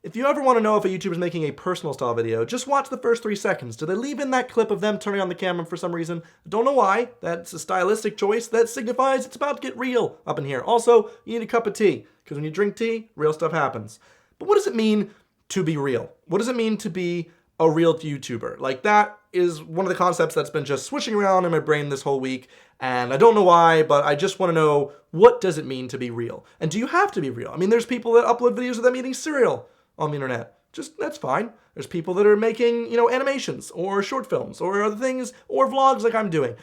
If you ever want to know if a YouTuber is making a personal style video, just watch the first 3 seconds. Do they leave in that clip of them turning on the camera for some reason? Don't know why. That's a stylistic choice that signifies it's about to get real up in here. Also, you need a cup of tea, because when you drink tea, real stuff happens. But what does it mean to be real? What does it mean to be a real YouTuber? Like, that is one of the concepts that's been just swishing around in my brain this whole week, and I don't know why, but I just want to know, what does it mean to be real? And do you have to be real? I mean, there's people that upload videos of them eating cereal on the internet. Just, that's fine. There's people that are making, animations or short films or other things or vlogs like I'm doing.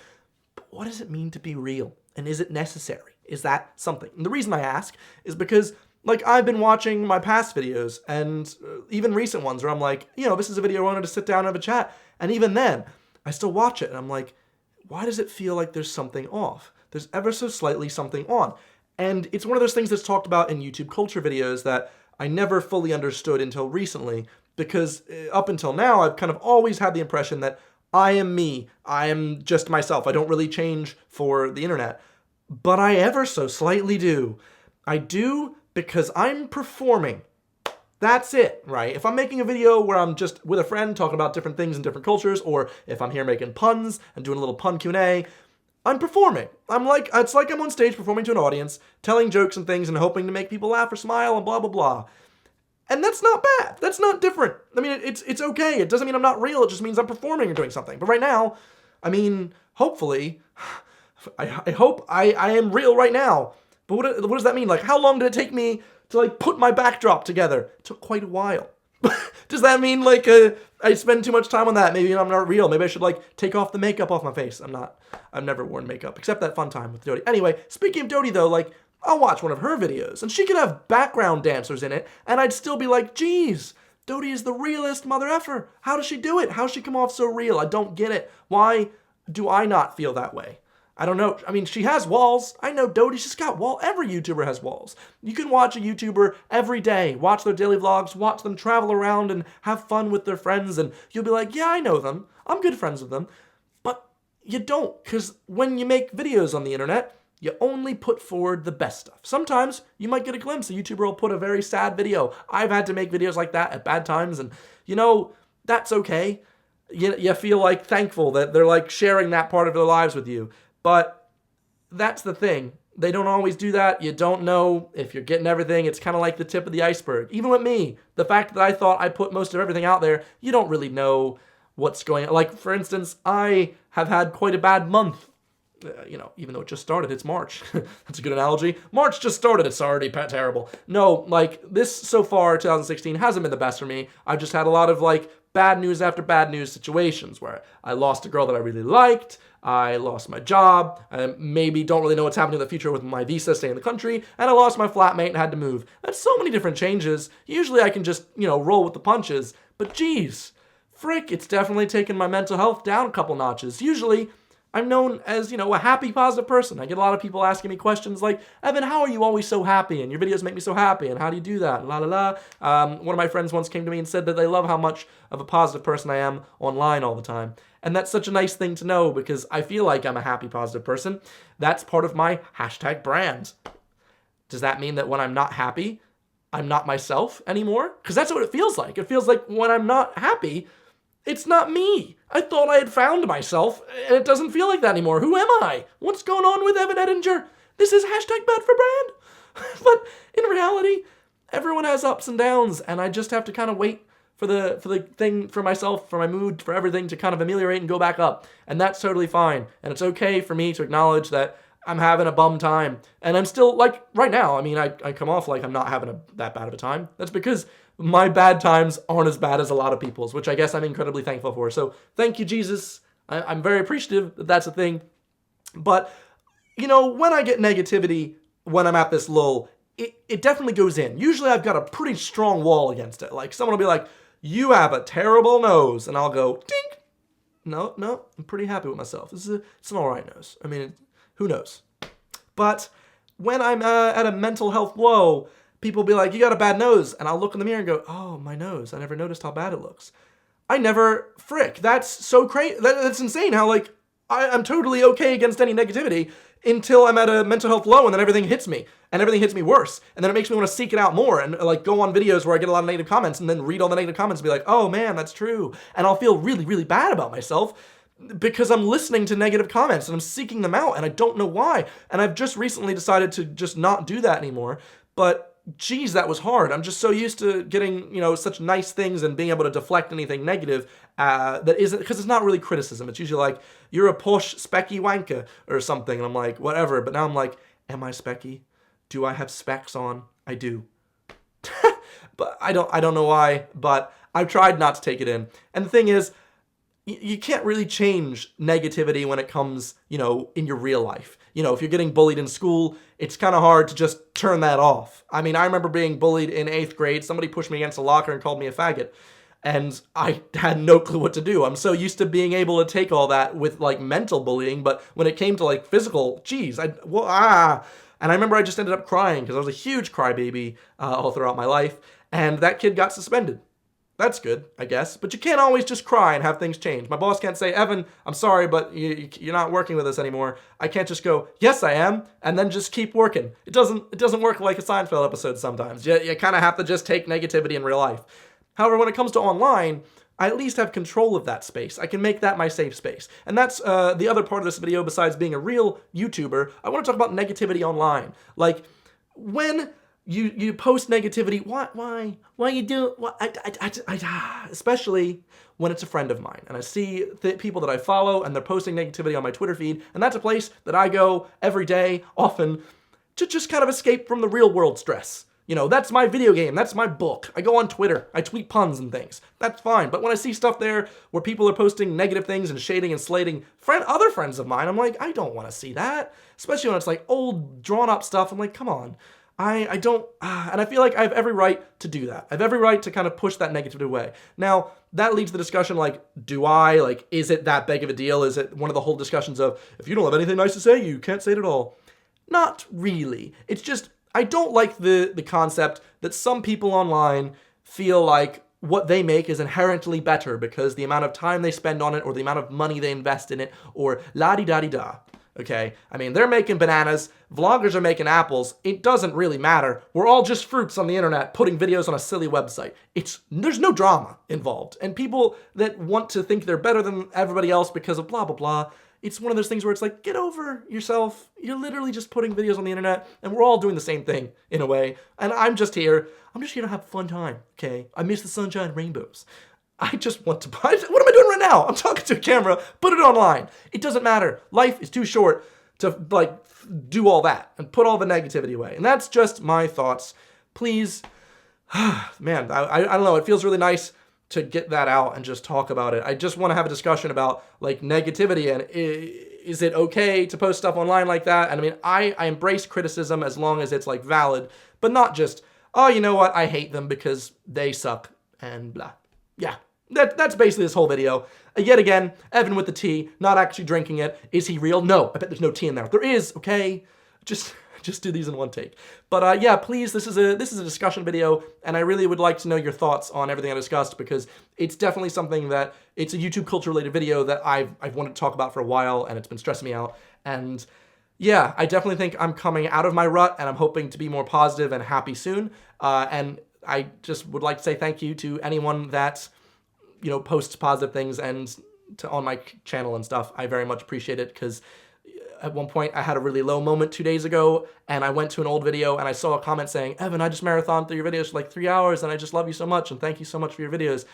But what does it mean to be real? And is it necessary? Is that something? And the reason I ask is because, like, I've been watching my past videos and even recent ones where I'm like, this is a video I wanted to sit down and have a chat. And even then, I still watch it and I'm like, why does it feel like there's something off? There's ever so slightly something on. And it's one of those things that's talked about in YouTube culture videos that I never fully understood until recently, because up until now, I've kind of always had the impression that I am me. I am just myself. I don't really change for the internet. But I ever so slightly do. I do because I'm performing. That's it, right? If I'm making a video where I'm just with a friend talking about different things in different cultures, or if I'm here making puns and doing a little pun Q&A, I'm performing. It's like I'm on stage performing to an audience, telling jokes and things and hoping to make people laugh or smile and blah, blah, blah. And that's not bad. That's not different. I mean, it's okay. It doesn't mean I'm not real. It just means I'm performing or doing something. But right now, I mean, hopefully, I hope I am real right now. But what does that mean? Like, how long did it take me to, like, put my backdrop together? It took quite a while. Does that mean, like, I spend too much time on that? Maybe I'm not real. Maybe I should, like, take off the makeup off my face. I've never worn makeup, except that fun time with Dodie. Anyway, speaking of Dodie, though, like, I'll watch one of her videos, and she could have background dancers in it, and I'd still be like, geez, Dodie is the realest mother effer. How does she do it? How does she come off so real? I don't get it. Why do I not feel that way? I don't know. I mean, she has walls. I know Dodie, she's got walls. Every YouTuber has walls. You can watch a YouTuber every day, watch their daily vlogs, watch them travel around and have fun with their friends, and you'll be like, yeah, I know them. I'm good friends with them. But you don't, because when you make videos on the internet, you only put forward the best stuff. Sometimes you might get a glimpse. A YouTuber will put a very sad video. I've had to make videos like that at bad times, and, that's okay. You feel, like, thankful that they're, like, sharing that part of their lives with you. But that's the thing. They don't always do that. You don't know if you're getting everything. It's kind of like the tip of the iceberg. Even with me, the fact that I thought I put most of everything out there, you don't really know what's going on. Like, for instance, I have had quite a bad month. Even though it just started, it's March. That's a good analogy. March just started, it's already terrible. No, like, this so far, 2016, hasn't been the best for me. I've just had a lot of, like, bad news after bad news situations where I lost a girl that I really liked, I lost my job, I maybe don't really know what's happening in the future with my visa staying in the country, and I lost my flatmate and had to move. That's so many different changes. Usually I can just, roll with the punches, but geez, frick, it's definitely taken my mental health down a couple notches. Usually, I'm known as, a happy, positive person. I get a lot of people asking me questions like, Evan, how are you always so happy? And your videos make me so happy. And how do you do that? La, la, la. One of my friends once came to me and said that they love how much of a positive person I am online all the time. And that's such a nice thing to know because I feel like I'm a happy, positive person. That's part of my #brand. Does that mean that when I'm not happy, I'm not myself anymore? Because that's what it feels like. It feels like when I'm not happy, it's not me. I thought I had found myself, and it doesn't feel like that anymore. Who am I? What's going on with Evan Edinger? This is #BadForBrand. But in reality, everyone has ups and downs, and I just have to kind of wait for the thing, for myself, for my mood, for everything to kind of ameliorate and go back up. And that's totally fine. And it's okay for me to acknowledge that I'm having a bum time. And I'm still, like, right now, I mean, I come off like I'm not having that bad of a time. That's because my bad times aren't as bad as a lot of people's, which I guess I'm incredibly thankful for. So thank you, Jesus. I'm very appreciative that that's a thing. But, when I get negativity, when I'm at this lull, it definitely goes in. Usually I've got a pretty strong wall against it. Like, someone will be like, you have a terrible nose. And I'll go, dink. No, I'm pretty happy with myself. It's an all right nose. I mean, who knows? But when I'm at a mental health low, people will be like, you got a bad nose. And I'll look in the mirror and go, oh, my nose. I never noticed how bad it looks. Frick, that's so crazy. That's insane how, like, I'm totally okay against any negativity. until I'm at a mental health low, and then everything hits me, and everything hits me worse. And then it makes me want to seek it out more and like go on videos where I get a lot of negative comments and then read all the negative comments and be like, oh man, that's true. And I'll feel really, really bad about myself because I'm listening to negative comments and I'm seeking them out and I don't know why. And I've just recently decided to just not do that anymore. But geez, that was hard. I'm just so used to getting, such nice things and being able to deflect anything negative that isn't, because it's not really criticism. It's usually like, you're a posh, specky wanker or something. And I'm like, whatever. But now I'm like, am I specky? Do I have specs on? I do. But I don't know why, but I've tried not to take it in. And the thing is, you can't really change negativity when it comes, in your real life. If you're getting bullied in school, it's kind of hard to just turn that off. I mean, I remember being bullied in 8th grade. Somebody pushed me against a locker and called me a faggot. And I had no clue what to do. I'm so used to being able to take all that with, like, mental bullying. But when it came to, like, physical, geez, And I remember I just ended up crying because I was a huge crybaby all throughout my life. And that kid got suspended. That's good, I guess. But you can't always just cry and have things change. My boss can't say, Evan, I'm sorry, but you're not working with us anymore. I can't just go, yes, I am, and then just keep working. It doesn't work like a Seinfeld episode sometimes. You kind of have to just take negativity in real life. However, when it comes to online, I at least have control of that space. I can make that my safe space. And that's the other part of this video besides being a real YouTuber. I want to talk about negativity online. Like, when you post negativity, why you do, especially when it's a friend of mine. And I see the people that I follow and they're posting negativity on my Twitter feed, and that's a place that I go every day, often, to just kind of escape from the real world stress. That's my video game, that's my book. I go on Twitter, I tweet puns and things. That's fine. But when I see stuff there where people are posting negative things and shading and slating other friends of mine, I'm like, I don't want to see that. Especially when it's like old, drawn up stuff. I'm like, come on. I don't, and I feel like I have every right to do that. I have every right to kind of push that negativity away. Now, that leads to the discussion like, is it that big of a deal? Is it one of the whole discussions of, if you don't have anything nice to say, you can't say it at all? Not really. It's just, I don't like the concept that some people online feel like what they make is inherently better because the amount of time they spend on it or the amount of money they invest in it or la-di-da-di-da. Okay, I mean, they're making bananas, vloggers are making apples, it doesn't really matter. We're all just fruits on the internet putting videos on a silly website. There's no drama involved. And people that want to think they're better than everybody else because of blah, blah, blah, it's one of those things where it's like, get over yourself. You're literally just putting videos on the internet and we're all doing the same thing in a way. And I'm just here to have a fun time, okay? I miss the sunshine and rainbows. I just want to buy. What am I doing right now? I'm talking to a camera. Put it online. It doesn't matter. Life is too short to do all that and put all the negativity away. And that's just my thoughts. Please, man, I don't know. It feels really nice to get that out and just talk about it. I just want to have a discussion about like negativity and is it okay to post stuff online like that? And I mean, I embrace criticism as long as it's like valid, but not just, oh, you know what? I hate them because they suck and blah. Yeah. That's basically this whole video. Yet again, Evan with the tea, not actually drinking it. Is he real? No, I bet there's no tea in there. There is, okay? Just do these in one take. But yeah, please, this is a discussion video, and I really would like to know your thoughts on everything I discussed because it's definitely something that, it's a YouTube culture related video that I've wanted to talk about for a while, and it's been stressing me out. And yeah, I definitely think I'm coming out of my rut, and I'm hoping to be more positive and happy soon. And I just would like to say thank you to anyone that posts positive things and on my channel and stuff. I very much appreciate it because at one point I had a really low moment 2 days ago and I went to an old video and I saw a comment saying, Evan, I just marathoned through your videos for like 3 hours and I just love you so much and thank you so much for your videos.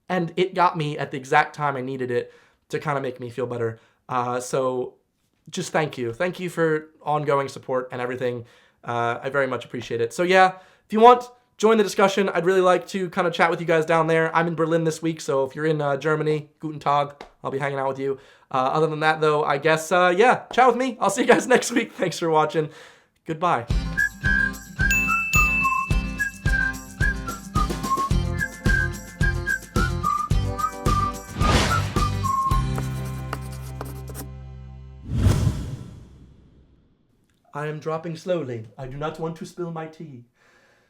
And it got me at the exact time I needed it to kind of make me feel better. So just thank you. Thank you for ongoing support and everything. I very much appreciate it. So yeah, if you want, join the discussion. I'd really like to kind of chat with you guys down there. I'm in Berlin this week, so if you're in Germany, guten Tag, I'll be hanging out with you. Other than that, though, I guess, yeah, chat with me. I'll see you guys next week. Thanks for watching. Goodbye. I am dropping slowly. I do not want to spill my tea.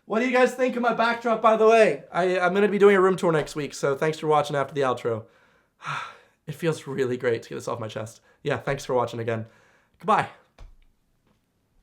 What do you guys think of my backdrop, by the way? I'm going to be doing a room tour next week, so thanks for watching after the outro. It feels really great to get this off my chest. Yeah, thanks for watching again. Goodbye.